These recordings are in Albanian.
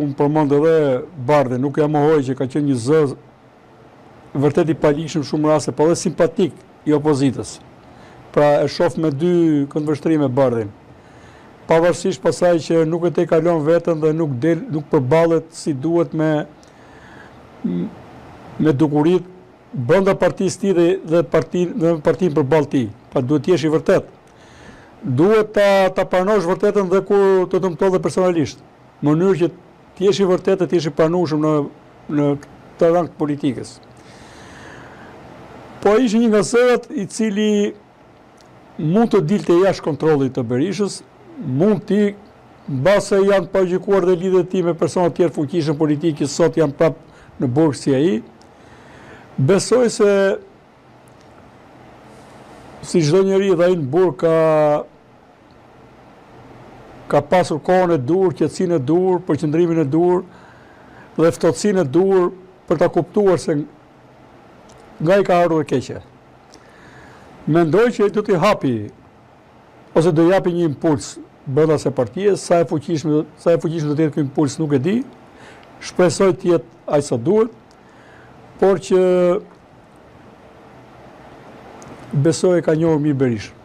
ku më përmend edhe Bardhi, nuk ja mohoj që ka qenë një zë vërtet i palishëm shumë raste, po edhe simpatik i opozitës. Pra e shoh me dy këndvështrime Bardhin. Pavarësisht pasaj që nuk e te kalon vetën dhe nuk përballet si duhet me dukurit brenda partisë tij dhe partinë përballë tij. Pa duhet t'jesh i vërtet. Duhet ta pranosh vërtetën dhe kur të dëmton dhe personalisht. Në mënyrë që t'jesh i vërtetë, t'jesh i pranueshëm në këtë rang të politikës. Po ishte një nga zërat i cili mund të dilte jashtë kontrollit të Berishës, mund t'i, mbase janë pagjykuar dhe lidhet ti me persona të tjerë fuqishëm politik që sot janë prap në burg si ai. Besoj se si çdo njeri dhe ai në burg ka pasur kohën e dur, qetësinë e dur, përqendrimin e dur dhe ftohtësinë e dur për ta kuptuar se nga i ka ardhur e keqe. Mendoj që do t'i hapi ose do japi një impuls brenda se partije, sa e fuqishme do të jetë ky impuls nuk e di. Shpresoj të jetë aq sa duhet, por që besoj e ka njohur mirë Berisha.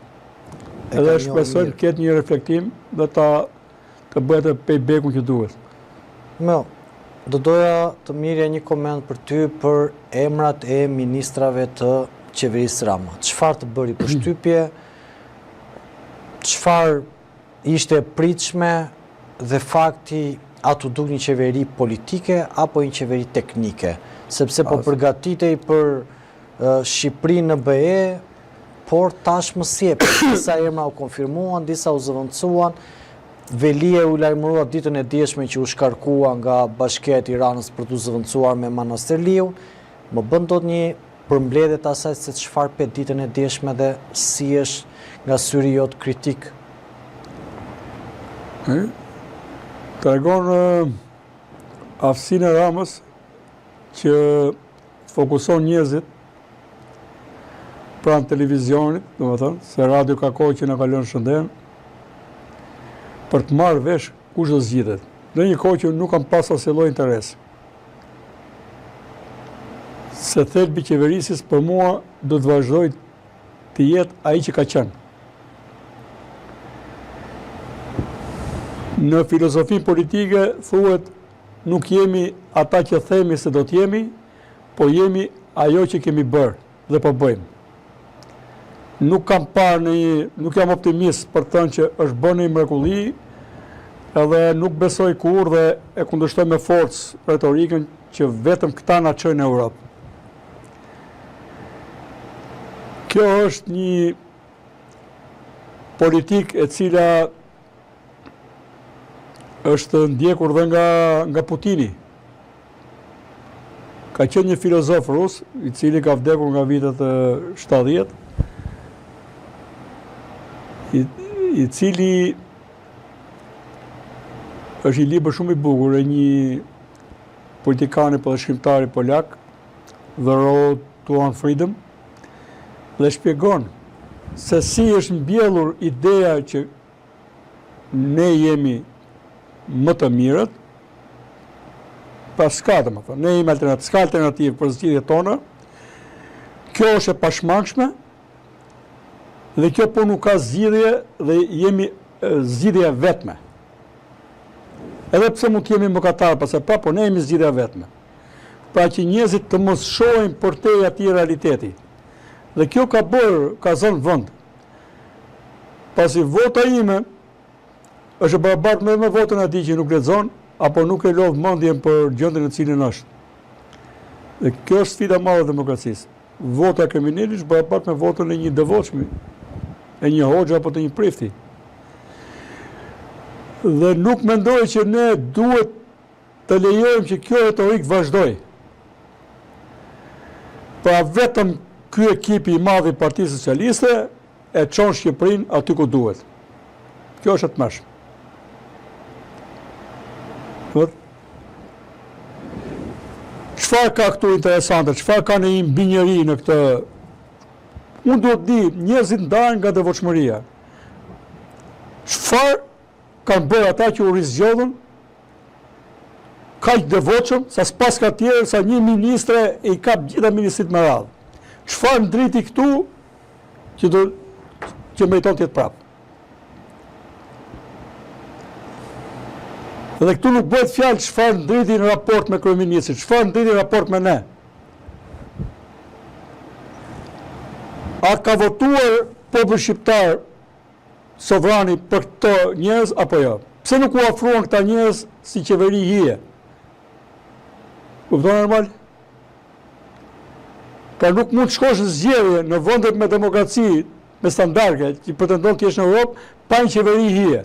Edhe shpresoj të ketë një reflektim dhe të bëhet payback-un që duhet. Do doja të mirja një koment për ty për emrat e ministrave të qeverisë Rama. Çfarë të bëri përshtypje, çfarë ishte e pritshme dhe fakti a të duk një qeveri politike apo një qeveri teknike, sepse po përgatitej për Shqipëri në BE, por tash më sjep, disa emra u konfirmuan, disa u zëvendësuan. Velie u lajmërua ditën e dieshme që u shkarkua nga Bashkia e Tiranës për të zëvendësuar me Manasterliu. Më bën dot një përmbledhje të asaj se çfarë pe ditën e dieshme dhe si është nga syri jot kritik. Tregon aftësinë e Ramës që fokuson njerëzit pranë televizionit, domethënë, se radio ka kohë që na kalon shënden, për të marrë vesh kush do zgjidhet. Në një kohë që nuk kam pas asnjë lloj interes. Se thelbi i qeverisjes për mua do të vazhdoj të jetë ai që ka qenë. Në filozofi politike thuhet nuk jemi ata që themi se do të jemi, po jemi ajo që kemi bërë dhe po bëjmë. Nuk kam parë nuk jam optimist për të thënë që është bërë një mrekulli, edhe nuk besoj kur dhe e kundërshtoj me forcë retorikën që vetëm këta na çojnë në Europë. Kjo është një politikë e cila është ndjekur dhe nga Putini. Ka qenë një filozof rus, i cili ka vdekur nga vitet 70, i cili është i libër shumë i bukur e një politikani po dhe shkrimtari polak, The Road to Freedom, dhe shpjegon se si është mbjellur ideja që ne jemi më të mirët, pa s'ka domethënë, ne jemi s'ka alternativë për zgjidhjet tona. Kjo është e pashmangshme dhe kjo po nuk ka zgjidhje dhe jemi zgjidhja vetme. Edhe pse mund të jemi mëkatar, pse po ne jemi zgjidhja vetme. Pra që njerëzit të mos shohin përtej atij realiteti. Dhe kjo ka zënë vend. Pasi vota ime është barabartë me votën e atij që nuk lexon apo nuk e lodh mendjen për gjendjen në cilën është. Dhe kjo është sfida e madhe e demokracisë. Vota e kriminalit është barabartë me votën e një devotshmi, e një hoxha apo të një prifti. Dhe nuk mendoj që ne duhet të lejojmë që kjo retorikë vazhdoj. Pra vetëm ky ekipi i madh i Partisë Socialiste e çon Shqipërinë aty ku duhet. Kjo është e tmerrshme. Çfarë ka këtu interesante, çfarë ka në një binjëri në këtë? Unë duhet di, njerëzit ndahen nga devotshmëria. Çfarë kanë bërë ata që u rizgjodhën kaq devotshëm sa s'pas ka tjerë sa një ministre i kap gjitha ministrit me radhë. Çfarë ndriti këtu që meriton të jetë prapë? Dhe këtu nuk bëhet fjalë çfarë ndriti në raport me kryeministrin, çfarë ndriti në raport me ne. A ka votuar populli shqiptar sovrani për këto njerëz apo jo? Pse nuk u ofruan këta njerëz si qeveri hije? Kupton normal? Pra nuk mund të shkosh në zgjedhje në vendet me demokraci, me standarde që pretendon të jesh në Europë, pa një qeveri hije.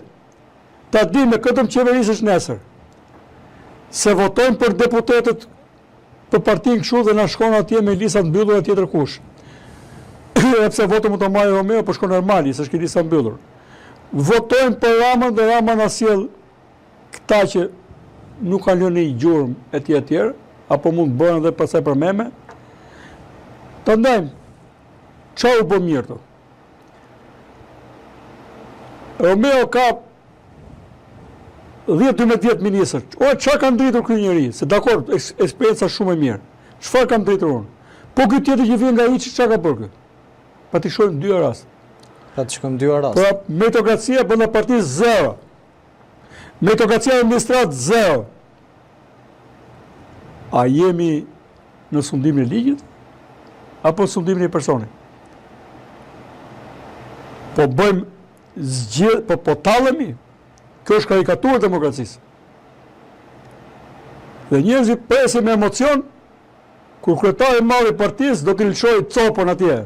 Ta di me këtë më qeverisësh nesër. Se votojnë për deputetët për partinë kështu dhe na shkon atje me lista të mbyllura tjetër kush. Edhe pse votën mund ta marrë Romeo, po shkon normali, s'është kjo lista mbyllur. Votojnë për Ramën dhe Rama na sjell këta që nuk kanë lënë një gjurmë etj, apo mund të bëhen edhe pasaj për meme. Ta ndajmë, çfarë u bë mirë to? Romeo ka 10-12 ministër. O, çfarë ka ndritur ky njeri? Se dakor, eksperjenca shumë e mirë. Çfarë ka ndritur unë? Po ky tjetër që vjen nga hiç, çfarë ka bërë ky? Pa t'i shohim dy raste. Pa të shkojmë dy raste. Pra, meritokracia brenda partisë zero. Meritokracia e administrat zero. A jemi në sundimin e ligjit? Apo sundimin e personit? Po bëjmë zgjedhje, po tallemi? Kjo është karikaturë e demokracisë. Dhe njerëzit presin me emocion, kur kryetari i madh i partisë do t'i lëshojë copën atje.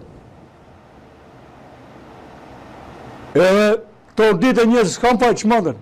Edhe këto ditë njerëz s'kan faj çmendën.